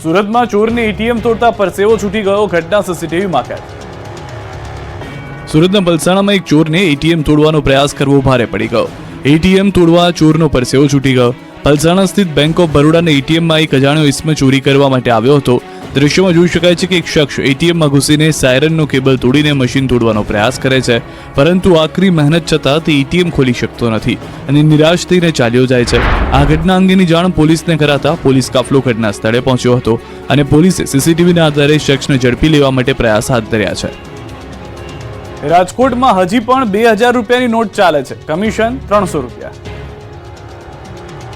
સુરતમાં ચોરને એટીએમ તોડતા પરસેવો છૂટી ગયો, ઘટના સીસીટીવીમાં કેદ। સુરતના પલસાણામાં એક ચોરને એટીએમ તોડવાનો પ્રયાસ કરવો ભારે પડી ગયો। એટીએમ તોડવા ચોરનો પરસેવો છૂટી ગયો। પલસાણા સ્થિત બેંક ઓફ બરોડાના એટીએમમાં એક અજાણ્યો ઇસમ ચોરી કરવા માટે આવ્યો હતો। દ્રશ્યમાં જોઈ શકાય છે કે એક શખ્સ એટીએમમાં ઘૂસીને સાયરનનો કેબલ તોડીને મશીન તોડવાનો પ્રયાસ કરે છે, પરંતુ આકરી મહેનત છતાં તે એટીએમ ખોલી શકતો નથી અને નિરાશ થઈને ચાલ્યો જાય છે। આ ઘટના અંગેની જાણ પોલીસને કરાતા પોલીસ કાફલો ઘટના સ્થળે પહોંચ્યો હતો અને પોલીસે સીસીટીવીના આધારે શખ્સને ઝડપી લેવા માટે પ્રયાસ હાથ ધર્યા છે। રાજકોટમાં હજી પણ 2000 રૂપિયાની નોટ ચાલે છે, કમિશન 300 રૂપિયા।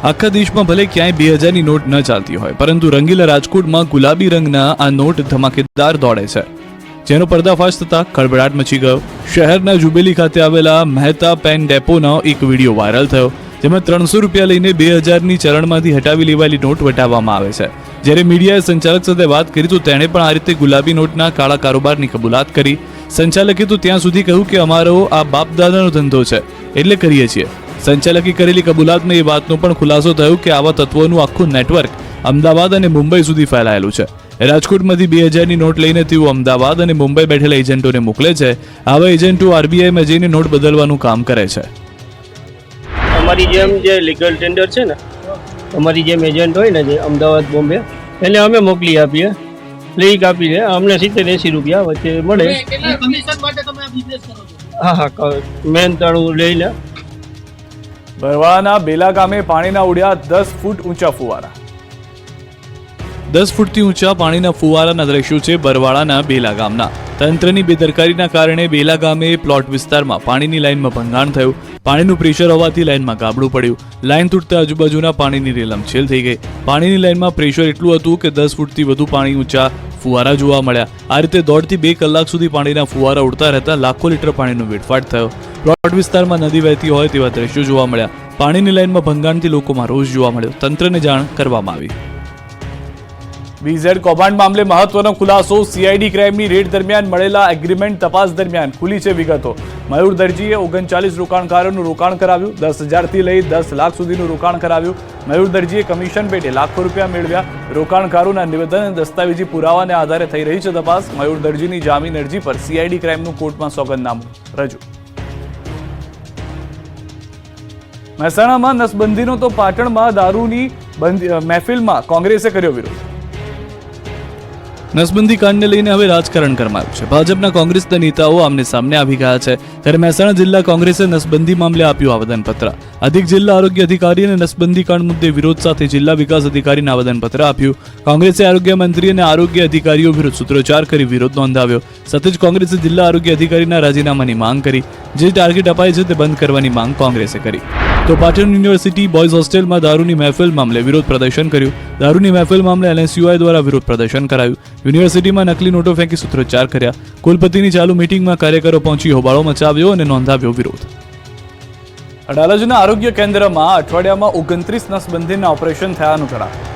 આખા દેશમાં ભલે ક્યાંય 2000ની નોટ ન ચાલતી હોય, પરંતુ રંગીલા રાજકોટમાં ગુલાબી રંગના આ નોટ ધમાકેદાર દોડે છે, જેનો પર્દાફાશ થતા ખળભળાટ મચી ગયો। શહેરના જુબેલી ખાતે આવેલા મહેતા પેન ડેપોનો એક વિડીયો વાયરલ થયો, જેમાં 300 રૂપિયા લઈને 2000ની ચલણમાંથી હટાવી લેવાયેલી નોટ વટાવવામાં આવે છે। જ્યારે મીડિયાએ સંચાલક સાથે વાત કરી તો તેણે પણ આ રીતે ગુલાબી નોટના કાળા કારોબારની કબૂલાત કરી। સંચાલકે તો ત્યાં સુધી કહ્યું કે અમારો આ બાપ દાદાનો ધંધો છે, એટલે કરીએ છીએ। સંચાલકે કરેલી કબૂલાતમાં એ વાતનો પણ ખુલાસો થયો કે આવા તત્વોનું આખું નેટવર્ક અમદાવાદ અને મુંબઈ સુધી ફેલાયેલું છે। રાજકોટમાંથી 2000ની નોટ લઈને તેઓ અમદાવાદ અને મુંબઈ બેઠેલા એજન્ટોને મોકલે છે। આવા એજન્ટો આરબીઆઈમાં જઈને નોટ બદલવાનું કામ કરે છે। અમારી જેમ જે લીગલ ટેન્ડર છે ને, અમારી જેમ એજન્ટ હોય ને જે અમદાવાદ બોમ્બે, એને અમે મોકલી આપીએ, લીક આપી દે, અમને 70-80 રૂપિયા વચ્ચે મળે। હા, મહેનતાણું લઈને। બરવાળાના બેલા ગામે પાણીના ઉડ્યા 10 ફૂટ ઊંચા ફુવારા। 10 ફૂટથી ઊંચા પાણીના ફુવારાના દ્રશ્યો છે બરવાળાના બેલા ગામના। તંત્રની બેદરકારીના કારણે બેલા ગામે પ્લોટ વિસ્તારમાં પાણીની લાઇનમાં ભંગાણ થયું। પાણીનું પ્રેશર હોવાથી લાઇનમાં ગાબડું પડ્યું। લાઇન તૂટતા આજુબાજુના પાણીની રેલમછેલ થઈ ગઈ। પાણીની લાઇનમાં પ્રેશર એટલું હતું કે 10 ફૂટથી વધુ પાણી ઊંચા ફુવારા જોવા મળ્યા। આ રીતે 1.5 થી 2 કલાક સુધી પાણીના ફુવારા ઉડતા રહેતા લાખો લીટર પાણીનો વેડફાટ થયો। પ્લોટ વિસ્તારમાં નદી વહેતી હોય તેવા દ્રશ્યો જોવા મળ્યા। પાણીની લાઇનમાં ભંગાણથી લોકોમાં રોષ જોવા મળ્યો। તંત્રને જાણ કરવામાં આવી। બીઝેડ કૌભાંડ મામલે મહત્વનો ખુલાસો। સીઆઈડી ક્રાઇમની રેડ દરમિયાન મળેલા એગ્રીમેન્ટ તપાસ દરમિયાન ખુલી છે વિગતો। મયુર દરજીએ 39 રોકાણકારોનું રોકાણ કરાવ્યું। 10,000 થી લઈ 10 લાખ સુધીનું રોકાણ કરાવ્યું। મયુર દરજીએ કમિશન પેટે લાખો રૂપિયા મેળવ્યા। રોકાણકારોના નિવેદન અને દસ્તાવેજી પુરાવાને આધારે થઈ રહી છે તપાસ। મયુર દરજીની જામીન અરજી પર સીઆઈડી ક્રાઇમનું કોર્ટમાં સોગંદનામું રજૂ। મહેસાણામાં નસબંધીનો તો પાટણમાં દારૂની મહેફિલમાં કોંગ્રેસે કર્યો વિરોધ। નસબંધી કાંડને લઈને હવે રાજકારણ ગરમાયું છે। ભાજપના કોંગ્રેસના નેતાઓ આમને સામને આવી ગયા છે, ત્યારે મહેસાણા જિલ્લા કોંગ્રેસે નસબંધી મામલે આપ્યું આવેદનપત્ર। અધિક જિલ્લા આરોગ્ય અધિકારી અને નસબંધી કાંડ મુદ્દે વિરોધ સાથે જિલ્લા વિકાસ અધિકારીને આવેદનપત્ર આપ્યું। કોંગ્રેસે આરોગ્ય મંત્રી અને આરોગ્ય અધિકારીઓ વિરુદ્ધ સૂત્રોચ્ચાર કરી વિરોધ નોંધાવ્યો। સાથે જ કોંગ્રેસે જિલ્લા આરોગ્ય અધિકારીના રાજીનામાની માંગ કરી। જે ટાર્ગેટ અપાય છે તે બંધ કરવાની માંગ કોંગ્રેસે કરી। તો પાટણ યુનિવર્સિટી બોયઝ હોસ્ટેલમાં દારૂની મહેફિલ મામલે વિરોધ પ્રદર્શન કર્યું। દારૂની મહેફિલ મામલે એનએસયુઆઈ દ્વારા વિરોધ પ્રદર્શન કરાયું। યુનિવર્સિટીમાં નકલી નોટો ફેંકી સૂત્રોચ્ચાર કર્યા। કુલપતિની ચાલુ મીટિંગમાં કાર્યકરો પહોંચી હોબાળો મચાવ્યો અને નોંધાવ્યો વિરોધ। અડાલજના આરોગ્ય કેન્દ્રમાં અઠવાડિયામાં 29 નસબંધીના ઓપરેશન થયાનું જણાવ્યું।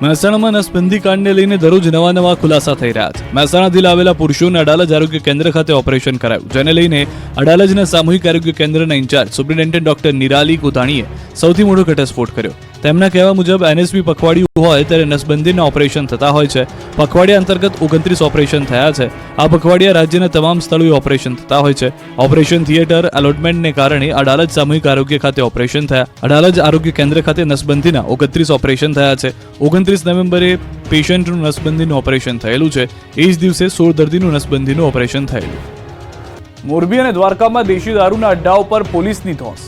મહેસાણામાં નસબંધી કાંડને લઈને દરરોજ નવા ખુલાસા થઈ રહ્યા છે। મહેસાણાથી આવેલા પુરુષોને અડાલજ આરોગ્ય કેન્દ્ર ખાતે ઓપરેશન કરાયું, જેને લઈને અડાલજના સામૂહિક આરોગ્ય કેન્દ્રના ઇન્ચાર્જ સુપ્રિન્ટેન્ડન્ટ ડોક્ટર નિરાલી કોતાણીએ સૌથી મોટો ઘટસ્ફોટ કર્યો। તેમના કહેવા મુજબ એનએસપી પખવાડિયું હોય ત્યારે નસબંધીના ઓપરેશન થતા હોય છે। પખવાડિયા અંતર્ગત 29 ઓપરેશન થયા છે। આ પખવાડિયા રાજ્યના તમામ સ્થળોએ ઓપરેશન થતા હોય છે। ઓપરેશન થિયેટર એલોટમેન્ટને કારણે અડાલજ સામૂહિક આરોગ્ય ખાતે ઓપરેશન થયા। અડાલજ આરોગ્ય કેન્દ્ર ખાતે નસબંધીના 29 ઓપરેશન થયા છે। 29 નવેમ્બરે પેશન્ટનું નસબંધીનું ઓપરેશન થયેલું છે। એ જ દિવસે 16 દર્દીનું નસબંધીનું ઓપરેશન થયેલું। મોરબી અને દ્વારકામાં દેશી દારૂના અડ્ડાઓ પર પોલીસની ધોંસ।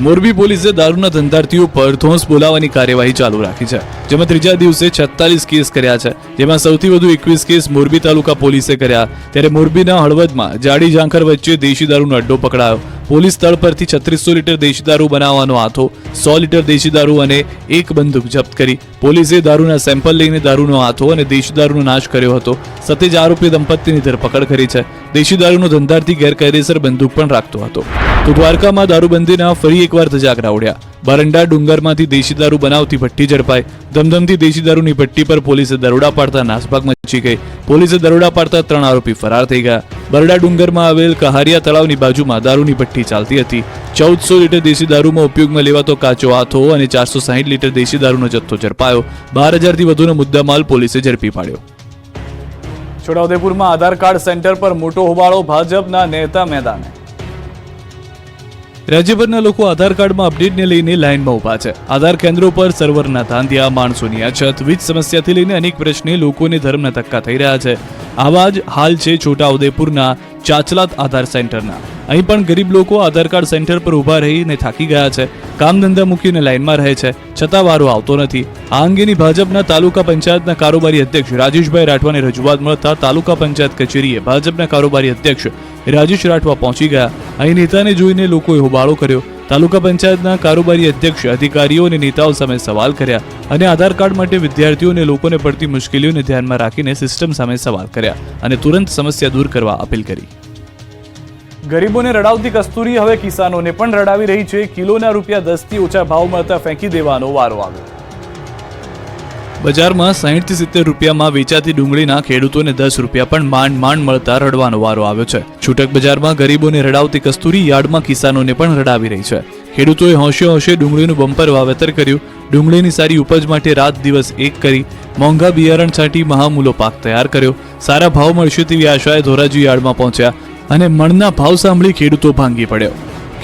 મોરબી પોલીસે દારૂના ધંધાર્થીઓ પર ધોંસ બોલાવવાની કાર્યવાહી ચાલુ રાખી છે, જેમાં ત્રીજા દિવસે 46 કેસ કર્યા છે, જેમાં સૌથી વધુ 21 કેસ મોરબી તાલુકા પોલીસે કર્યા। ત્યારે મોરબીના હળવદમાં જાડી ઝાંખર વચ્ચે દેશી દારૂનો અડ્ડો પકડાયો। પોલીસ સ્થળ પરથી 3600 લીટર દેશી દારૂ બનાવવાનો હાથો, 100 લીટર દેશી દારૂ અને એક બંદૂક જપ્ત કરી। પોલીસે દારૂના સેમ્પલ લઈને દારૂનો હાથો અને દેશી દારૂનો નાશ કર્યો હતો। સાથે જ આરોપી દંપતીની ધરપકડ કરી છે। દેશી દારૂનો ધંધાર્થી ગેરકાયદેસર બંદૂક પણ રાખતો હતો. તો દ્વારકામાં દારૂબંધીના ફરી એકવાર ધજાગરા ઉડ્યા. બારંડા ડુંગરમાંથી દેશી દારૂ બનાવતી ભઠ્ઠી ઝડપાઈ. ધમધમતી દેશી દારૂની ભઠ્ઠી પર પોલીસે દરોડા પાડતા નાસભાગ મચી ગઈ. પોલીસે દરોડા પાડતા 3 આરોપી ફરાર થઈ ગયા. બરડા ડુંગરમાં આવેલ કહારિયા તળાવની બાજુમાં દારૂની ભઠ્ઠી ચાલતી હતી. 1400 લીટર દેશી દારૂમાં ઉપયોગમાં લેવાતો કાચો હાથો અને 460 લીટર દેશી દારૂનો જથ્થો ઝડપાયો. 12,000થી વધુનો મુદ્દામાલ પોલીસે ઝડપી પાડ્યો. છોટાઉદેપુરમાં આધાર કાર્ડ સેન્ટર પર મોટો હોબાળો, ભાજપના નેતા મેદાને. રાજ્યભરના લોકો આધાર કાર્ડમાં અપડેટને લઈને લાઇનમાં ઊભા છે. આધાર કેન્દ્રો પર સર્વરના ધાંધિયા, માણસોની અછત, વીજ સમસ્યાથી લઈને અનેક પ્રશ્ને લોકોને ધર્મના ધક્કા થઈ રહ્યા છે. આવા જ હાલ છે છોટાઉદેપુરના ચાચલાત આધાર સેન્ટરના. અહીં પણ ગરીબ લોકો આધાર કાર્ડ સેન્ટર પર ઊભા રહીને થાકી ગયા છે. કામ ધંધા મૂકીને લાઇનમાં રહે છે, છતાં વારો આવતો નથી. આ અંગેની ભાજપના તાલુકા પંચાયતના કારોબારી અધ્યક્ષ રાજેશભાઈ રાઠવાને રજૂઆત મળતા તાલુકા પંચાયત કચેરીએ ભાજપના કારોબારી અધ્યક્ષ રાજેશ રાઠવા પહોંચી ગયા. અહીં નેતાને જોઈને લોકોએ હોબાળો કર્યો. તાલુકા પંચાયતના કારોબારી અધ્યક્ષ અધિકારીઓ અને નેતાઓ સામે સવાલ કર્યા અને આધાર કાર્ડ માટે વિદ્યાર્થીઓ અને લોકોને પડતી મુશ્કેલીઓને ધ્યાનમાં રાખીને સિસ્ટમ સામે સવાલ કર્યા અને તુરંત સમસ્યા દૂર કરવા અપીલ કરી. ગરીબોને રડાવતી કસ્તુરી હવે કિસાનોને પણ રડાવી રહી છે. કિલોના ₹10થી ઓછા ભાવ મળતા ફેંકી દેવાનો વારો આવ્યો. બજારમાં 60 થી 70 રૂપિયામાં વેચાતી ડુંગળીના ખેડૂતોને 10 રૂપિયા પણ માંડ મળતા રડવાનો વારો આવ્યો છે. છૂટક બજારમાં ગરીબોને રડાવતી કસ્તુરી યાર્ડમાં કિસાનોને પણ રડાવી રહી છે. ખેડૂતોએ હોંશે ડુંગળીનું બમ્પર વાવેતર કર્યું. ડુંગળીની સારી ઉપજ માટે રાત દિવસ એક કરી મોંઘા બિયારણ છાંટી મહામૂલો પાક તૈયાર કર્યો. સારા ભાવ મળશે તેવી આશાએ ધોરાજી યાર્ડમાં પહોંચ્યા અને મણના ભાવ સાંભળી ખેડૂતો ભાંગી પડ્યો.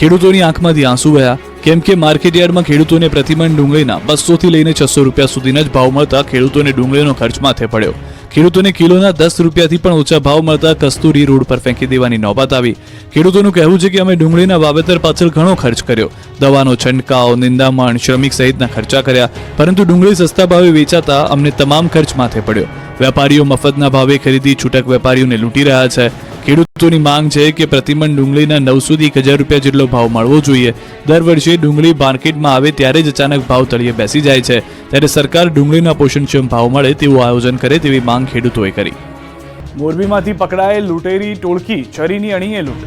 ખેડૂતોની આંખમાંથી આંસુ વહ્યા, કેમ કે માર્કેટયાર્ડમાં ખેડૂતોને પ્રતિમણ ડુંગળીના 200 થી લઈને 600 રૂપિયા સુધીના જ ભાવ મળતા ખેડૂતોને ડુંગળીનો ખર્ચ માથે પડ્યો. ખેડૂતોને કિલોના 10 રૂપિયાથી પણ ઓછા ભાવ મળતા કસ્તુરી રોડ પર ફેંકી દેવાની નોબત આવી. ખેડૂતોનું કહેવું છે કે અમે ડુંગળીના વાવેતર પાછળ ઘણો ખર્ચ કર્યો. દવાનો છંટકાવ, નિંદામણ, શ્રમિક સહિતના ખર્ચા કર્યા, પરંતુ ડુંગળી સસ્તા ભાવે વેચાતા અમને તમામ ખર્ચ માથે પડ્યો. વેપારીઓ મફતના ભાવે ખરીદી છૂટક વેપારીઓને લૂંટી રહ્યા છે. ખેડૂતોની માંગ છે કે પ્રતિમણ ડુંગળીના 900 થી 1000 રૂપિયા જેટલો ભાવ મળવો જોઈએ. દર વર્ષે ડુંગળી માર્કેટમાં આવે ત્યારે જ અચાનક ભાવ તળિયે બેસી જાય છે. ત્યારે સરકાર ડુંગળીના પોષણક્ષમ ભાવ મળે તેવું આયોજન કરે તેવી માંગ ખેડૂતોએ કરી. મોરબીમાંથી પકડાયેલ લૂંટેરી ટોળકી, છરીની અણીએ લૂંટ.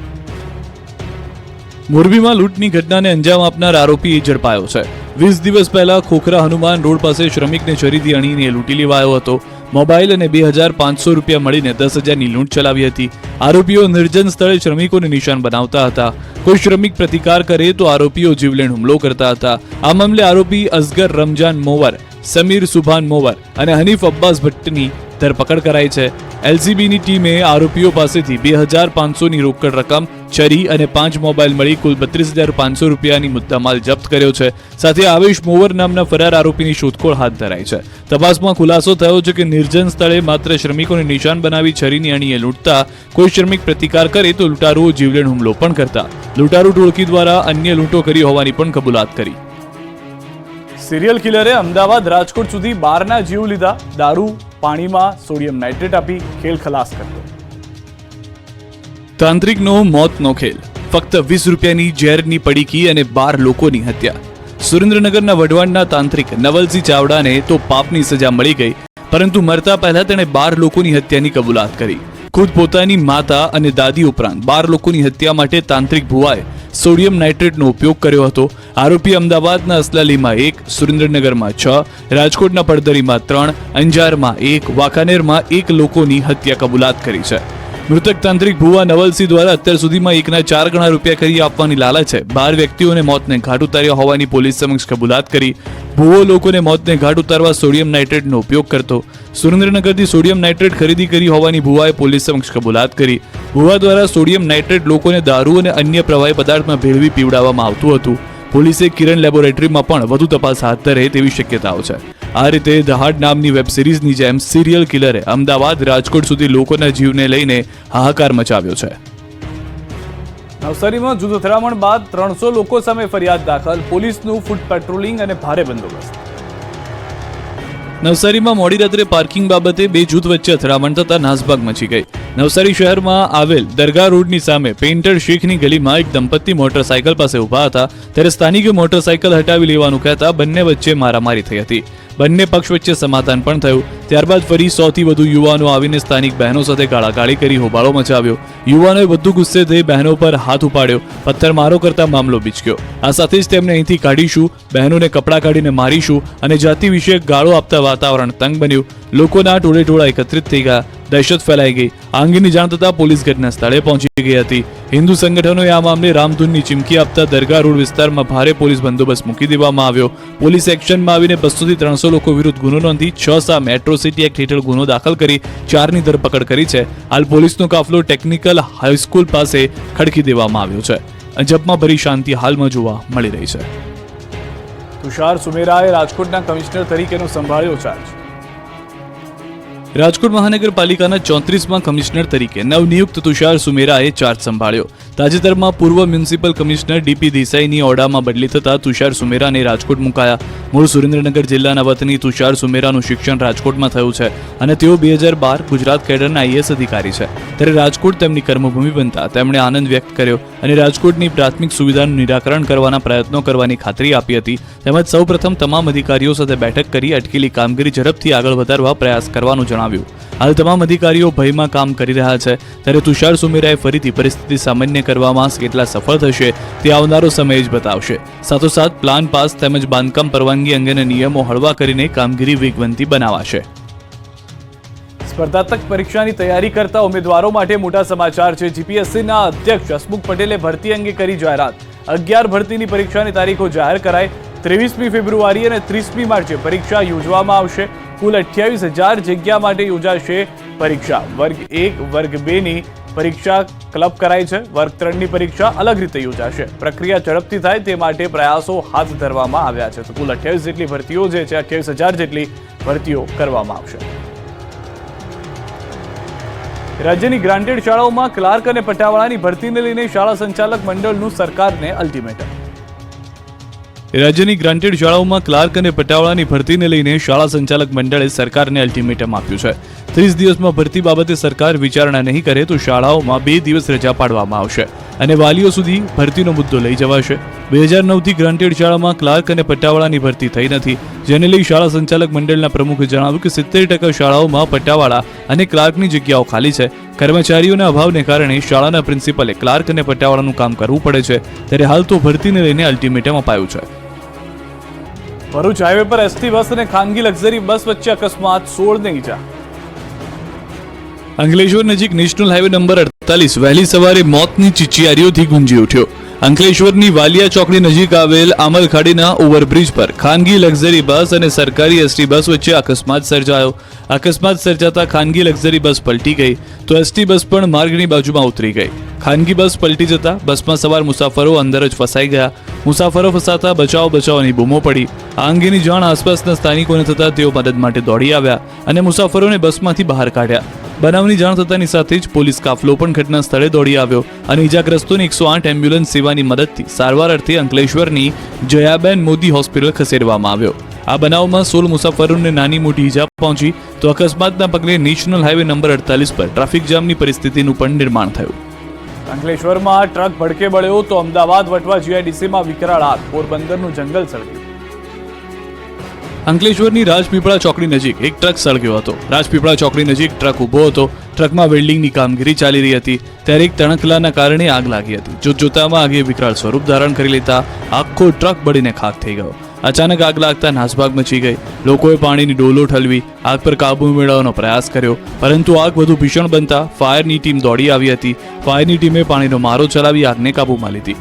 મોરબીમાં લૂંટની ઘટનાને અંજામ આપનાર આરોપી ઝડપાયો છે. 20 દિવસ પહેલા ખોખરા હનુમાન રોડ પાસે શ્રમિકને છરીથી અણીને લૂંટી લેવાયો હતો. મોબાઈલ અને 2500 રૂપિયા મળીને 10,000ની લૂંટ ચલાવી હતી. આરોપીઓ નિર્જન સ્થળે શ્રમિકોને નિશાન બનાવતા હતા. કોઈ શ્રમિક પ્રતિકાર કરે તો આરોપીઓ જીવલેણ હુમલો કરતા હતા. આ મામલે આરોપી અસગર રમજાન મોવર, સમીર સુભાન મોવર અને હનીફ અબ્બાસ ભટ્ટની ધરપકડ કરાઈ છે. એલસીબીની ટીમે આરોપીઓ પાસેથી 2500ની રોકડ રકમ, છરી અને 5 મોબાઈલ મળી કુલ 32,500 રૂપિયાની મુદ્દામાલ જપ્ત કર્યો છે. સાથે આવેશ મોવર નામના ફરાર આરોપીની શોધખોળ હાથ ધરાઈ છે. તપાસમાં ખુલાસો થયો છે કે નિર્જન સ્થળે માત્ર શ્રમિકોને નિશાન બનાવી છરીની અણીએ લૂંટતા. કોઈ શ્રમિક પ્રતિકાર કરે તો લૂંટારુઓ જીવલેણ હુમલો પણ કરતા. લૂંટારૂ ટોળકી દ્વારા અન્ય લૂંટો કરી હોવાની પણ કબૂલાત કરી. સિરિયલ કિલરે અમદાવાદ રાજકોટ સુધી 12ના જીવ લીધા. દારૂ પાણીમાં સોડિયમ નાઇટ્રેટ આપી ખેલ ખલાસ કરતો. તાંત્રિકનો મોતનો ખેલ, ફક્ત 20 રૂપિયાની ઝેરની પડીકી અને 12 લોકોની હત્યા. સુરેન્દ્રનગરના વઢવાણના તાંત્રિક નવલસિંહ ચાવડાને તો પાપની સજા મળી ગઈ, પરંતુ મરતા પહેલા તેણે 12 લોકોની હત્યાની કબૂલાત કરી. ખુદ પોતાની માતા અને દાદી ઉપરાંત 12 લોકોની હત્યા માટે તાંત્રિક ભુવાએ સોડિયમ નાઇટ્રેટનો ઉપયોગ કર્યો હતો. આરોપી અમદાવાદના અસલાલીમાં 1, સુરેન્દ્રનગરમાં 6, રાજકોટના પડદરીમાં 3, અંજારમાં 1, વાંકાનેરમાં 1 લોકોની હત્યા કબૂલાત કરી છે. મૃતક તાંત્રિક ભુવા નવલસિંહ દ્વારા અત્યાર સુધીમાં 1ના 4 ગણા રૂપિયા કરી આપવાની લાલચે 12 વ્યક્તિઓને મોતને ઘાટ ઉતાર્યા હોવાની પોલીસ સમક્ષ કબૂલાત કરી. ભુવો લોકોને મોતને ઘાટ ઉતારવા સોડિયમ નાઇટ્રેટનો ઉપયોગ કરતો. સુરેન્દ્રનગરથી સોડિયમ નાઇટ્રેટ ખરીદી કરી હોવાની ભુવાએ પોલીસ સમક્ષ કબૂલાત કરી. ભુવા દ્વારા સોડિયમ નાઇટ્રેટ લોકોને દારૂ અને અન્ય પ્રવાહી પદાર્થમાં ભેળવી પીવડાવવામાં આવતું હતું. પોલીસે કિરણ લેબોરેટરીમાં પણ વધુ તપાસ હાથ ધરે તેવી શક્યતાઓ છે. આ રીતે દહાડ નામની વેબ સિરીઝની જેમ સિરિયલ કિલરે અમદાવાદ રાજકોટ સુધી લોકોના જીવને લઈને હાહાકાર મચાવ્યો છે. નવસારીમાં જૂથ અથડામણ બાદ 300 લોકો સામે ફરિયાદ દાખલ. પોલીસનું ફૂટ પેટ્રોલિંગ અને ભારે બંદોબસ્ત. નવસારીમાં મોડી રાત્રે પાર્કિંગ બાબતે 2 જૂથ વચ્ચે અથડામણ થતા નાસભાગ મચી ગઈ. નવસારી શહેરમાં આવેલ દરગાહ રોડની સામે પેઇન્ટર શેખની ગલીમાં એક દંપતી મોટરસાયકલ પાસે ઊભા હતા ત્યારે સ્થાનિકે મોટરસાયકલ હટાવી લેવાનું કહેતા બંને વચ્ચે મારામારી થઈ હતી. બંને પક્ષ વચ્ચે સમાધાન પણ થયું. ત્યારબાદ ફરી 100 થી વધુ યુવાનો આવીને સ્થાનિક બહેનો સાથે ગાળાગાળી કરી હોબાળો મચાવ્યો. યુવાનોએ વધુ ગુસ્સે થઈ બહેનો પર હાથ ઉપાડ્યો, પથ્થરમારો કરતા મામલો બીચક્યો. આ સાથે જ તેમને અહીંથી કાઢીશું, બહેનોને કપડાં કાઢીને મારીશું અને જાતિ વિશે ગાળો આપતા વાતાવરણ તંગ બન્યું. લોકોના ટોળે એકત્રિત થઈ ગયા, દહેશત ફેલાઈ ગઈ. આ અંગેની જાણ થતાં પોલીસ ઘટના સ્થળે પહોંચી ગઈ હતી. હિન્દુ સંગઠનોએ આ મામલે રામધૂનની ચીમકી આપતા દરગાહ રોડ વિસ્તારમાં ભારે પોલીસ બંદોબસ્ત મૂકી દેવામાં આવ્યો. પોલીસ એક્શનમાં આવીને 200 થી 300 લોકો વિરુદ્ધ ગુનો નોંધી 6 સામે એટ્રોસિટી એક્ટ હેઠળ ગુનો દાખલ કરી 4ની ધરપકડ કરી છે. હાલ પોલીસનો કાફલો ટેકનિકલ હાઈસ્કૂલ પાસે ખડકી દેવામાં આવ્યો છે. અજબમાં ભરી શાંતિ હાલમાં જોવા મળી રહી છે. તુષાર સુમેરાએ રાજકોટના કમિશનર તરીકેનો સંભાળ્યો ચાર્જ. રાજકોટ મહાનગરપાલિકાના 34માં કમિશનર તરીકે નવનિયુક્ત તુષાર સુમેરાએ ચાર્જ સંભાળ્યો. તાજેતરમાં પૂર્વ મ્યુનિસિપલ કમિશનર ડીપી દેસાઈની ઓરડામાં બદલી થતા તુષાર સુમેરાને રાજકોટ મુકાયા. મૂળ સુરેન્દ્રનગર જિલ્લાના વતની તુષાર સુમેરાનું શિક્ષણ રાજકોટમાં થયું છે અને તેઓ 2012 ગુજરાત કેડરના આઈએએસ અધિકારી છે. ત્યારે રાજકોટ તેમની કર્મભૂમિ બનતા તેમણે આનંદ વ્યક્ત કર્યો અને રાજકોટની પ્રાથમિક સુવિધાનું નિરાકરણ કરવાના પ્રયત્નો કરવાની ખાતરી આપી હતી. તેમજ સૌપ્રથમ તમામ અધિકારીઓ સાથે બેઠક કરી અટકેલી કામગીરી ઝડપથી આગળ વધારવા પ્રયાસ કરવાનું જણાવ્યું. હાલ તમામ અધિકારીઓ ભયમાં કામ કરી રહ્યા છે. ત્યારે તુષાર સુમેરાએ ફરીથી પરિસ્થિતિ સામાન્ય કરવામાં કેટલા સફળ થશે તે આવનારો સમય જ બતાવશે. સાથોસાથ પ્લાન પાસ તેમજ બાંધકામ પરવાનગી અંગેના નિયમો હળવા કરીને કામગીરી વેગવંતી બનાવાશે. સ્પર્ધાત્મક પરીક્ષાની તૈયારી કરતા ઉમેદવારો માટે મોટા સમાચાર છે. જીપીએસસીના અધ્યક્ષ હસમુખ પટેલે ભરતી અંગે કરી જાહેરાત. 11 ભરતીની પરીક્ષાની તારીખો જાહેર કરાઈ. 23મી ફેબ્રુઆરી અને 30મી માર્ચે પરીક્ષા યોજવામાં આવશે. કુલ 28,000 જગ્યા માટે યોજાશે પરીક્ષા. વર્ગ 1 વર્ગ 2ની પરીક્ષા ક્લબ કરાઈ છે. વર્ગ 3ની પરીક્ષા અલગ રીતે યોજાશે. પ્રક્રિયા ઝડપથી થાય તે માટે પ્રયાસો હાથ ધરવામાં આવ્યા છે. તો કુલ 28 જેટલી ભરતીઓ જે છે 28,000 જેટલી ભરતીઓ કરવામાં આવશે. રાજ્યની ગ્રાન્ટેડ શાળાઓમાં ક્લાર્ક અને પટાવાળાની ભરતીને લઈને શાળા સંચાલક મંડળનું સરકારને અલ્ટિમેટમ. રાજ્યની ગ્રાન્ટેડ શાળાઓમાં ક્લાર્ક અને પટાવાળાની ભરતીને લઈને શાળા સંચાલક મંડળે સરકારને અલ્ટિમેટમ આપ્યું છે. 30 દિવસમાં ભરતી બાબતે સરકાર વિચારણા નહીં કરે તો શાળાઓમાં 2 દિવસ રજા પાડવામાં આવશે અને વાલીઓ સુધી ભરતીનો મુદ્દો લઈ જવાશે. 2009થી ગ્રાન્ટેડ શાળામાં ક્લાર્ક અને પટ્ટાવાળાની ભરતી થઈ નથી, જેને લઈ શાળા સંચાલક મંડળના પ્રમુખે જણાવ્યું કે 70% શાળાઓમાં પટ્ટાવાળા અને ક્લાર્કની જગ્યાઓ ખાલી છે. કર્મચારીઓના અભાવને કારણે શાળાના પ્રિન્સિપલે ક્લાર્ક અને પટ્ટાવાળાનું કામ કરવું પડે છે. ત્યારે હાલ તો ભરતીને લઈને અલ્ટિમેટમ અપાયું છે. ભરૂચ હાઈવે પર એસટી બસ અને ખાનગી લક્ઝરી બસ વચ્ચે અકસ્માત, 16 ને ઈજા. અંકલેશ્વર નજીક નેશનલ હાઈવે નંબર 48 વહેલી સવારે મોતની ચીચિયારીઓથી ગુંજી ઉઠ્યો. અંકલેશ્વરની વાલિયા ચોકડી નજીક આવેલ આમલખાડીના ઓવરબ્રિજ પર ખાનગી લક્ઝરી બસ અને સરકારી એસટી બસ વચ્ચે અકસ્માત સર્જાયો. અકસ્માત સર્જાતા ખાનગી લક્ઝરી બસ પલટી ગઈ તો એસટી બસ પણ માર્ગની બાજુમાં ઉતરી ગઈ. ખાનગી બસ પલટી જતા બસમાં સવાર મુસાફરો અંદર જ ફસાઈ ગયા. મુસાફરો ફસાતા બચાવની બૂમો પડી. આ અંગેની જાણ આસપાસના સ્થાનિકોને થતા તેઓ મદદ માટે દોડી આવ્યા અને મુસાફરોને બસમાંથી બહાર કાઢ્યા. બનાવની જાણ થતાની સાથે જ પોલીસ કાફલો પણ ઘટના સ્થળે દોડી આવ્યો અને ઇજાગ્રસ્તોને 108 એમ્બ્યુલન્સ સેવાની મદદથી સારવાર અર્થે અંકલેશ્વરની જયાબેન મોદી હોસ્પિટલ ખસેડવામાં આવ્યો. આ બનાવમાં 16 મુસાફરોને નાની મોટી ઈજા પહોંચી તો અકસ્માતના પગલે નેશનલ હાઈવે નંબર 48 પર ટ્રાફિક જામની પરિસ્થિતિનું પણ નિર્માણ થયું. અંકલેશ્વરમાં ટ્રક ભડકે બળ્યો તો અમદાવાદ વટવા જીઆઈડીસીમાં વિકરાળ આગ, પોરબંદરનું જંગલ સળગ્યું. અંકલેશ્વરની રાજપીપળા ચોકડી નજીક એક ટ્રક સળગ્યો હતો. રાજપીપળા ચોકડી નજીક ટ્રક ઊભો હતો. ટ્રકમાં વેલ્ડિંગની કામગીરી ચાલી રહી હતી ત્યારે એક તણખલાના કારણે આગ લાગી હતી. જોતજોતામાં આગે વિકરાળ સ્વરૂપ ધારણ કરી લેતા આખો ટ્રક બળીને ખાખ થઈ ગયો. અચાનક આગ લાગતા નાસભાગ મચી ગઈ. લોકોએ પાણીની ડોલો ઠલવી આગ પર કાબુ મેળવવાનો પ્રયાસ કર્યો, પરંતુ આગ વધુ ભીષણ બનતા ફાયરની ટીમ દોડી આવી હતી. ફાયરની ટીમે પાણીનો મારો ચલાવી આગને કાબૂમાં લીધી.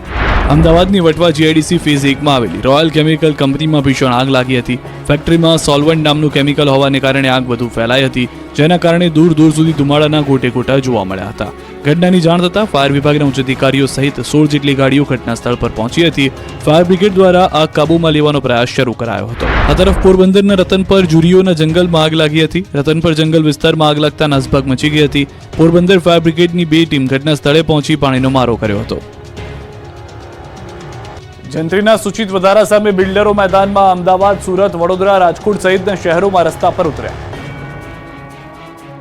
અમદાવાદની વટવા જીઆઈડીસી ફેઝ 1માં આવેલી રોયલ કેમિકલ કંપનીમાં ભીષણ આગ લાગી હતી. ફેક્ટરીમાં સોલ્વન્ટ નામનું કેમિકલ હોવાને કારણે આગ વધુ ફેલાઈ હતી, જેના કારણે દૂર દૂર સુધી ધુમાડાના ગોટે ગોટા જોવા મળ્યા હતા. ઘટનાની જાણ થતાં ફાયર વિભાગના ઉચ્ચ અધિકારીઓ સહિત 16 જેટલી ગાડીઓ ઘટના સ્થળ પર પહોંચી હતી. ફાયર બ્રિગેડ દ્વારા આગ કાબૂમાં લેવાનો પ્રયાસ શરૂ કરાયો હતો. આ તરફ પોરબંદરના રતનપર જુરીઓના જંગલમાં આગ લાગી હતી. રતનપર જંગલ વિસ્તારમાં આગ લાગતા નાસભાગ મચી ગઈ હતી. પોરબંદર ફાયર બ્રિગેડની 2 ટીમ ઘટના સ્થળે પહોંચી પાણીનો મારો કર્યો હતો. જંત્રીના સૂચિત વધારા સામે બિલ્ડરો મેદાનમાં. અમદાવાદ, સુરત, વડોદરા, રાજકોટ સહિતના શહેરોમાં રસ્તા પર ઉતર્યા.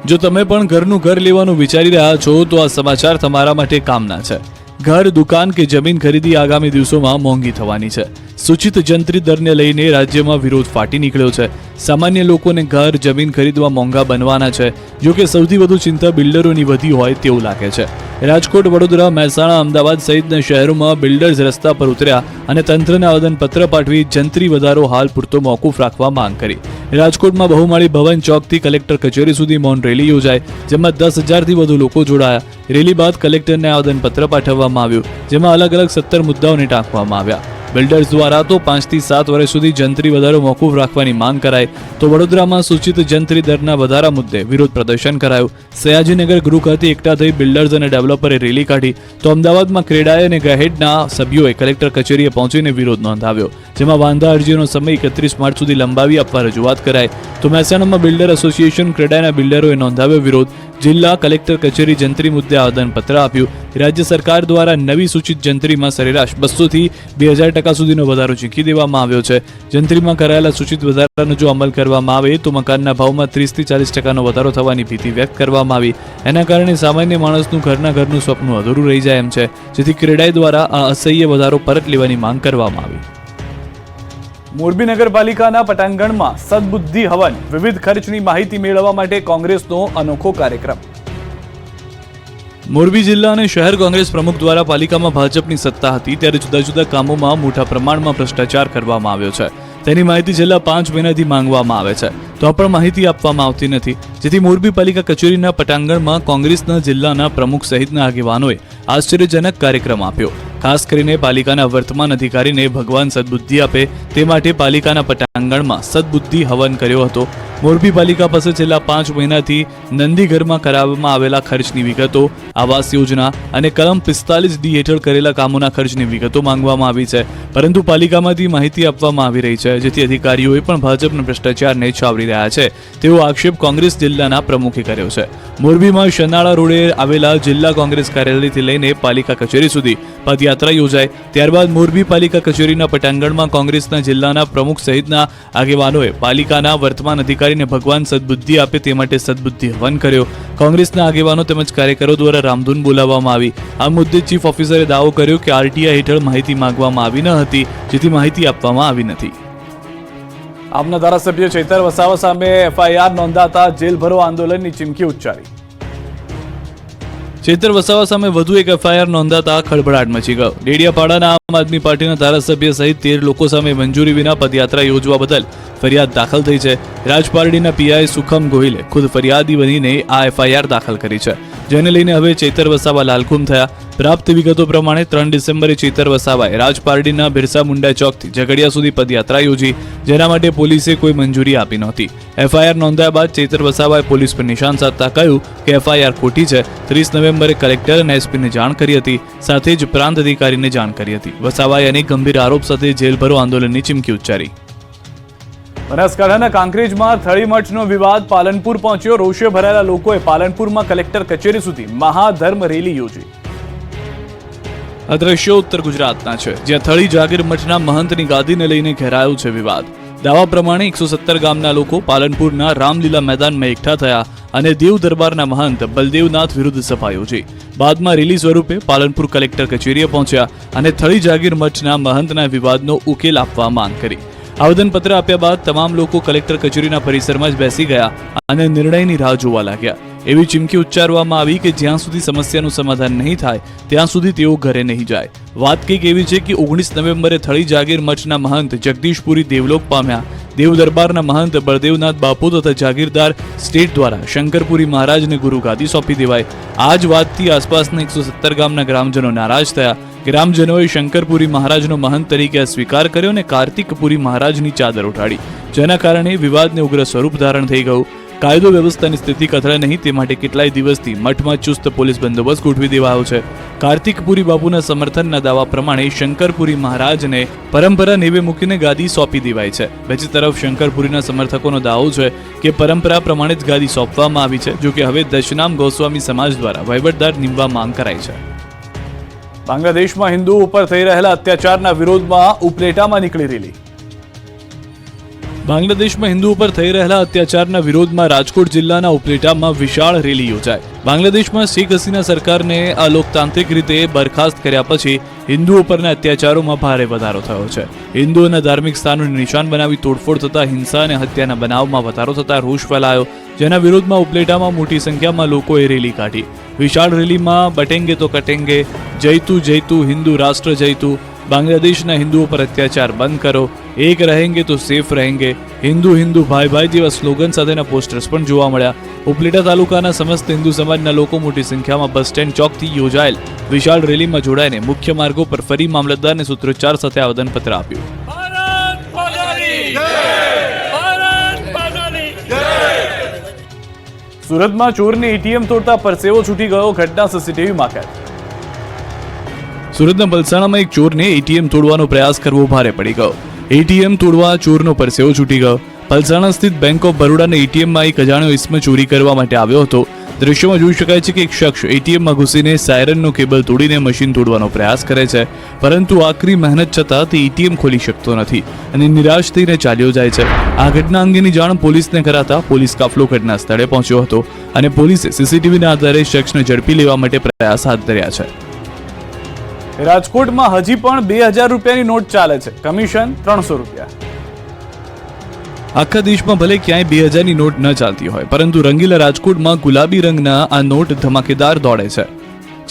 જો તમે પણ ઘરનું ઘર લેવાનું વિચારી રહ્યા છો તો આ સમાચાર તમારા માટે કામના છે. ઘર, દુકાન કે જમીન ખરીદી આગામી દિવસોમાં મોંઘી થવાની છે. સૂચિત જંત્રી દરને લઈને રાજ્યમાં વિરોધ ફાટી નીકળ્યો છે. સામાન્ય લોકોને ઘર, જમીન ખરીદવા મોંઘા બનવાના છે. જો કે સૌથી વધુ ચિંતા બિલ્ડરોની વધી હોય તેવું લાગે છે. રાજકોટ, વડોદરા, મહેસાણા, અમદાવાદ સહિતના શહેરોમાં બિલ્ડર્સ રસ્તા પર ઉતર્યા અને તંત્રને આવેદનપત્ર પાઠવી જંત્રી વધારો હાલ પૂરતો મોકૂફ રાખવા માંગ કરી. રાજકોટમાં બહુમાળી ભવન ચોકથી કલેક્ટર કચેરી સુધી મૌન રેલી યોજાઈ, જેમાં 10,000થી વધુ લોકો જોડાયા. રેલી બાદ કલેક્ટરને આવેદનપત્ર પાઠવવામાં આવ્યું, જેમાં અલગ અલગ 17 મુદ્દાઓને ટાંકવામાં આવ્યા. બિલ્ડર્સ દ્વારા તો 5 થી 7 વર્ષ સુધી જંત્રી વધારો મોકૂફ રાખવાની માંગ કરાઈ, તો વડોદરામાં સૂચિત જંત્રી દરના વધારા મુદ્દે વિરોધ પ્રદર્શન કરાયું. સયાજીનગર ગૃહ ખાતે એકઠા થઈ બિલ્ડર્સ અને ડેવલપરે રેલી કાઢી, તો અમદાવાદમાં ક્રેડાએ અને ગહેડના સભ્યોએ કલેક્ટર કચેરીએ પહોંચીને વિરોધ નોંધાવ્યો, જેમાં વાંધા અરજીનો સમય 31 માર્ચ સુધી લંબાવી આપવા રજૂઆત કરાઈ. તો મહેસાણામાં બિલ્ડર એસોસિએશન ક્રેડાના બિલ્ડરોએ નોંધાવ્યો વિરોધ. જિલ્લા કલેક્ટર કચેરી જંત્રી મુદ્દે આવેદનપત્ર આપ્યું. રાજ્ય સરકાર દ્વારા નવી સૂચિત જંત્રીમાં સરેરાશ 200 થી 2000% સુધીનો વધારો ચૂકી દેવામાં આવ્યો છે. જંત્રીમાં કરાયેલા સૂચિત વધારાનો જો અમલ કરવામાં આવે તો મકાનના ભાવમાં 30 થી 40% વધારો થવાની ભીતિ વ્યક્ત કરવામાં આવી. એના કારણે સામાન્ય માણસનું ઘરનું સ્વપ્ન અધૂરું રહી જાય એમ છે, જેથી ક્રેડાઈ દ્વારા આ અસહ્ય વધારો પરત લેવાની માંગ કરવામાં આવી. મોરબી નગરપાલિકાના પટાંગણમાં સદબુદ્ધિ હવન, વિવિધ ખર્ચની માહિતી મેળવવા માટે કોંગ્રેસનો અનોખો કાર્યક્રમ. મોરબી જિલ્લા અને શહેર કોંગ્રેસ પ્રમુખ દ્વારા પાલિકામાં ભાજપની સત્તા હતી ત્યારે જુદા જુદા કામોમાં મોટા પ્રમાણમાં ભ્રષ્ટાચાર કરવામાં આવ્યો છે. તેની માહિતી છેલ્લા 5 મહિનાથી માંગવામાં આવે છે, તો પણ માહિતી આપવામાં આવતી નથી, જેથી મોરબી પાલિકા કચેરીના પટાંગણમાં કોંગ્રેસના જિલ્લાના પ્રમુખ સહિતના આગેવાનોએ આશ્ચર્યજનક કાર્યક્રમ આપ્યો. ખાસ કરીને પાલિકાના વર્તમાન અધિકારીને ભગવાન સદબુદ્ધિ આપે તે માટે પાલિકાના પટાંગણમાં સદબુદ્ધિ હવન કર્યો હતો. મોરબી પાલિકા પાસે છેલ્લા 5 મહિનાથી નંદીઘરમાં કરાવવામાં આવેલા ખર્ચની વિગતો, આવાસ યોજના અને કલમ 45D હેઠળ કરેલા કામોના ખર્ચની વિગતો માંગવામાં આવી છે, પરંતુ પાલિકામાંથી માહિતી આપવામાં આવી રહી છે, જેથી અધિકારીઓએ પણ ભાજપના ભ્રષ્ટાચારને છાવરી રહ્યા છે તેવો આક્ષેપ કોંગ્રેસ જિલ્લાના પ્રમુખે કર્યો છે. મોરબીમાં શનાળા રોડે આવેલા જિલ્લા કોંગ્રેસ કાર્યાલયથી લઈને પાલિકા કચેરી સુધી પદયાત્રા યોજાઈ. ત્યારબાદ મોરબી પાલિકા કચેરીના પટાંગણમાં કોંગ્રેસના જિલ્લાના પ્રમુખ સહિતના આગેવાનોએ પાલિકાના વર્તમાન અધિકારીને ભગવાન સદબુદ્ધિ આપે તે માટે સદબુદ્ધિ હવન કર્યો. કોંગ્રેસના આગેવાનો તેમજ કાર્યકરો દ્વારા રામધૂન બોલાવવામાં આવી. આ મુદ્દે ચીફ ઓફિસરે દાવો કર્યો કે આરટીઆઈ હેઠળ માહિતી માંગવામાં આવી ન હતી, જેથી માહિતી આપવામાં આવી નથી. આપના ધારાસભ્ય ચૈતર વસાવા સામે એફઆઈઆર નોંધાતા જેલ ભરો આંદોલનની ચીમકી ઉચ્ચારી. ચૈતર વસાવા સામે વધુ એક એફઆઈઆર નોંધાતા ખળભળાટ મચી ગયો. ડેડિયાપાડાના આમ આદમી પાર્ટીના ધારાસભ્ય સહિત 13 લોકો સામે મંજૂરી વિના પદયાત્રા યોજવા બદલ ફરિયાદ દાખલ થઈ છે. રાજપારડીના પીઆઈ સુખમ ગોહિલે ખુદ ફરિયાદી બનીને આ એફઆઈઆર દાખલ કરી છે, જેને લઈને હવે ચૈતર વસાવા લાલઘુમ થયા. પ્રાપ્ત વિગતો પ્રમાણે 3 ડિસેમ્બરે ચૈતર વસાવાએ રાજપારડીના બિરસા મુંડા ચોકથી ઝઘડિયા સુધી પદયાત્રા યોજી, જેના માટે પોલીસે કોઈ મંજૂરી આપી નહોતી. એફઆઈઆર નોંધાયા બાદ ચૈતર વસાવાએ પોલીસ પર નિશાન સાધતા કહ્યું કે એફઆઈઆર ખોટી છે. 30 નવેમ્બરે કલેક્ટર અને એસપીને જાણ કરી હતી, સાથે જ પ્રાંત અધિકારીને જાણ કરી હતી. વસાવાએ અનેક ગંભીર આરોપ સાથે જેલ ભરો આંદોલનની ચીમકી ઉચ્ચારી. બનાસકાંઠાના કાંકરેજમાં થળીમઠનો વિવાદ પાલનપુર પહોંચ્યો. રોષે ભરાયેલા લોકોએ પાલનપુરમાં કલેક્ટર કચેરી સુધી મહાધર્મ રેલી યોજી. આ દ્રશ્યો ઉત્તર ગુજરાતના છે, જ્યાં થળી જાગીર મઠના મહંતની ગાદીને લઈને ઘેરાયો છે વિવાદ. દાવા પ્રમાણે 117 ગામના લોકો પાલનપુરના રામલીલા મેદાનમાં એકઠા થયા અને દેવ દરબારના મહંત બલદેવનાથ વિરુદ્ધ સભા યોજી. બાદમાં રેલી સ્વરૂપે પાલનપુર કલેક્ટર કચેરીએ પહોંચ્યા અને થળી જાગીર મઠના મહંતના વિવાદનો ઉકેલ આપવા માંગ કરી. આવેદનપત્ર આપ્યા બાદ તમામ લોકો કલેક્ટર કચેરીના પરિસરમાં જ બેસી ગયા અને નિર્ણયની રાહ જોવા લાગ્યા. એવી ચીમકી ઉચ્ચારવામાં આવી કે જ્યાં સુધી સમસ્યાનું સમાધાન નહીં થાય ત્યાં સુધી તેઓ ઘરે નહીં જાય. વાત કંઈક એવી છે કે 19 નવેમ્બરે થળી જાગીર મઠના મહંત જગદીશપુરી દેવલોક પામ્યા. દેવ દરબારના મહંત બળદેવનાથ બાપુ તથા જાગીરદાર સ્ટેટ દ્વારા શંકરપુરી મહારાજને ગુરુગાદી સોંપી દેવાય. આ જ વાતથી આસપાસના 117 ગામના ગ્રામજનો નારાજ થયા. ગ્રામજનોએ શંકરપુરી મહારાજનો મહંત તરીકે સ્વીકાર કર્યો અને કાર્તિકપુરી મહારાજની ચાદર ઉઠાડી, જેના કારણે વિવાદને ઉગ્ર સ્વરૂપ ધારણ થઈ ગયું. કાયદો વ્યવસ્થાની સ્થિતિ કથળે નહીં તે માટે કેટલાય દિવસથી મઠમાં ચુસ્ત પોલીસ બંદોબસ્ત ગોઠવી દેવાયો છે. કાર્તિકપુરી બાપુના સમર્થનના દાવા પ્રમાણે શંકરપુરી મહારાજને પરંપરા નેવે મૂકીને ગાદી સોંપી દેવાય છે. બીજી તરફ શંકરપુરીના સમર્થકોનો દાવો છે કે પરંપરા પ્રમાણે જ ગાદી સોંપવામાં આવી છે, જો કે હવે દશનામ ગોસ્વામી સમાજ દ્વારા વહીવટદાર નિમવા માંગ કરાઈ છે. બાંગ્લાદેશમાં હિન્દુઓ ઉપર થઈ રહેલા અત્યાચારના વિરોધમાં ઉપલેટામાં નીકળી રેલી. બાંગ્લાદેશમાં હિન્દુઓ પર થઈ રહેલા અત્યાચારના વિરોધમાં રાજકોટ જિલ્લાના ઉપલેટામાં વિશાળ રેલી યોજાઈ. બાંગ્લાદેશમાં શેખ હસીના સરકારને અલોકતાંત્રિક રીતે બરખાસ્ત કર્યા પછી હિન્દુઓ પરના અત્યાચારોમાં ભારે વધારો થયો છે. હિન્દુઓના ધાર્મિક સ્થાનોને નિશાન બનાવી તોડફોડ થતા હિંસા અને હત્યાના બનાવમાં વધારો થતા રોષ ફેલાયો, જેના વિરોધમાં ઉપલેટામાં મોટી સંખ્યામાં લોકોએ રેલી કાઢી. વિશાળ રેલીમાં બટેંગે તો કટેંગે, જયતું જયતું હિન્દુ રાષ્ટ્ર જયતું, બાંગ્લાદેશના હિન્દુઓ પર અત્યાચાર બંધ કરો, એક રહેંગે તો સેફ રહેંગે, હિન્દુ હિન્દુ ભાઈ ભાઈ જેવા સ્લોગન સાથેના પોસ્ટર્સ પણ જોવા મળ્યા. ઉપલેટા તાલુકાના સમસ્ત હિન્દુ સમાજના લોકો મોટી સંખ્યામાં બસ સ્ટેન્ડ ચોકથી યોજાયેલ વિશાળ રેલીમાં જોડાઈને મુખ્ય માર્ગો પર ફરી મામલતદારને સૂત્રોચ્ચાર સાથે આવેદનપત્ર આપ્યું. સુરતમાં ચોરને એટીએમ તોડતા પરસેવો છૂટી ગયો, ઘટના સીસીટીવીમાં કેદ. સુરતના પલસાણામાં એક ચોરને એટીએમ તોડવાનો પ્રયાસ કરવો ભારે પડી ગયો. એટીએમ તોડવા ચોરનો પરસેવો છૂટી ગયો. પલસાણા સ્થિત બેંક ઓફ બરોડાના એટીએમમાં એક અજાણ્યો ઇસમ ચોરી કરવા માટે આવ્યો હતો. દ્રશ્યમાં જોઈ શકાય છે કે એક શખ્સ એટીએમમાં ઘૂસીને સાયરનનો કેબલ તોડીને મશીન તોડવાનો પ્રયાસ કરે છે, પરંતુ આકરી મહેનત છતાં તે એટીએમ ખોલી શકતો નથી અને નિરાશ થઈને ચાલ્યો જાય છે. આ ઘટના અંગેની જાણ પોલીસને કરાતા પોલીસ કાફલો ઘટના સ્થળે પહોંચ્યો હતો અને પોલીસે સીસીટીવીના આધારે શખ્સને ઝડપી લેવા માટે પ્રયાસ હાથ ધર્યા છે. રાજકોટમાં હજી પણ 2000 રૂપિયાની નોટ ચાલે છે, કમિશન 300 રૂપિયા. આખા દેશમાં ભલે ક્યાંય 2000ની નોટ ન ચાલતી હોય, પરંતુ રંગીલા રાજકોટમાં ગુલાબી રંગના આ નોટ ધમાકેદાર દોડે છે,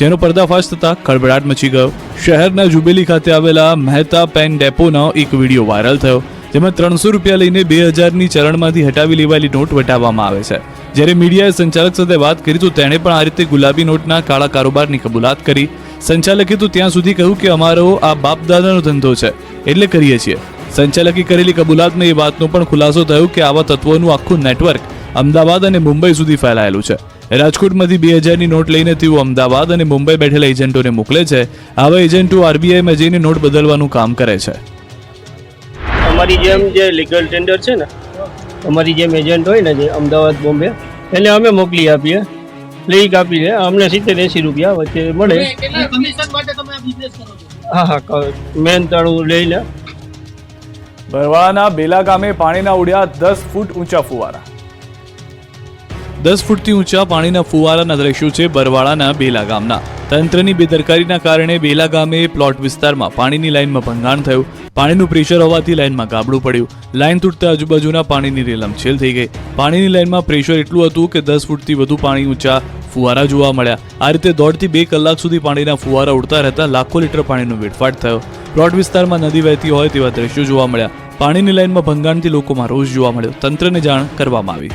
જેનો પર્દાફાશ થતા ખળભળાટ મચી ગયો. શહેરના જુબેલી ખાતે આવેલા મહેતા પેન ડેપોનો એક વિડીયો વાયરલ થયો, જેમાં 300 રૂપિયા લઈને 2000ની ચલણમાંથી હટાવી લેવાયેલી નોટ વટાવવામાં આવે છે. જ્યારે મીડિયાએ સંચાલક સાથે વાત કરી તો તેણે પણ આ રીતે ગુલાબી નોટના કાળા કારોબારની કબૂલાત કરી. સંચાલકે તો ત્યાં સુધી કહ્યું કે અમારો આ બાપ દાદાનો ધંધો છે એટલે કરીએ છીએ. સંચાલકે કરેલી કબૂલાતમાં એ વાતનો પણ ખુલાસો થયો કે આવા તત્વોનું આખું નેટવર્ક અમદાવાદ અને મુંબઈ સુધી ફેલાયેલું છે. રાજકોટમાંથી 2000ની નોટ લઈને તેઓ અમદાવાદ અને મુંબઈ બેઠેલા એજન્ટોને મોકલે છે. આવા એજન્ટો આરબીઆઈમાં જઈને નોટ બદલવાનું કામ કરે છે. અમારી જેમ જે લીગલ ટેન્ડર છે ને, અમારી જેમ એજન્ટ હોય ને જે અમદાવાદ બોમ્બે, એને અમે મોકલી આપીએ, લઈ કાપી લે, અમને 70-80 રૂપિયા વચ્ચે મળે. હા, મહેનતાણું લઈ લે. બરવાળાના બેલા ગામે પાણીના ઉડ્યા 10 ફૂટ ઊંચા ફુવારા. 10 ફૂટથી ઊંચા પાણીના ફુવારાના દ્રશ્યો છે બરવાળાના બેલા ગામના. તંત્રની બેદરકારીના કારણે બેલા ગામે પ્લોટ વિસ્તારમાં પાણીની લાઇનમાં ભંગાણ થયું. પાણીનું પ્રેશર હોવાથી લાઇનમાં ગાબડું પડ્યું. લાઇન તૂટતા આજુબાજુના પાણીની રેલમછેલ થઈ ગઈ. પાણીની લાઇનમાં પ્રેશર એટલું હતું કે 10 ફૂટથી વધુ પાણી ઊંચા ફુવારા જોવા મળ્યા. આ રીતે 1.5 થી 2 કલાક સુધી પાણીના ફુવારા ઉડતા રહેતા લાખો લીટર પાણીનો વેડફાટ થયો. પ્લોટ વિસ્તારમાં નદી વહેતી હોય તેવા દ્રશ્યો જોવા મળ્યા. પાણીની લાઇનમાં ભંગાણથી લોકોમાં રોષ જોવા મળ્યો. તંત્રને જાણ કરવામાં આવી.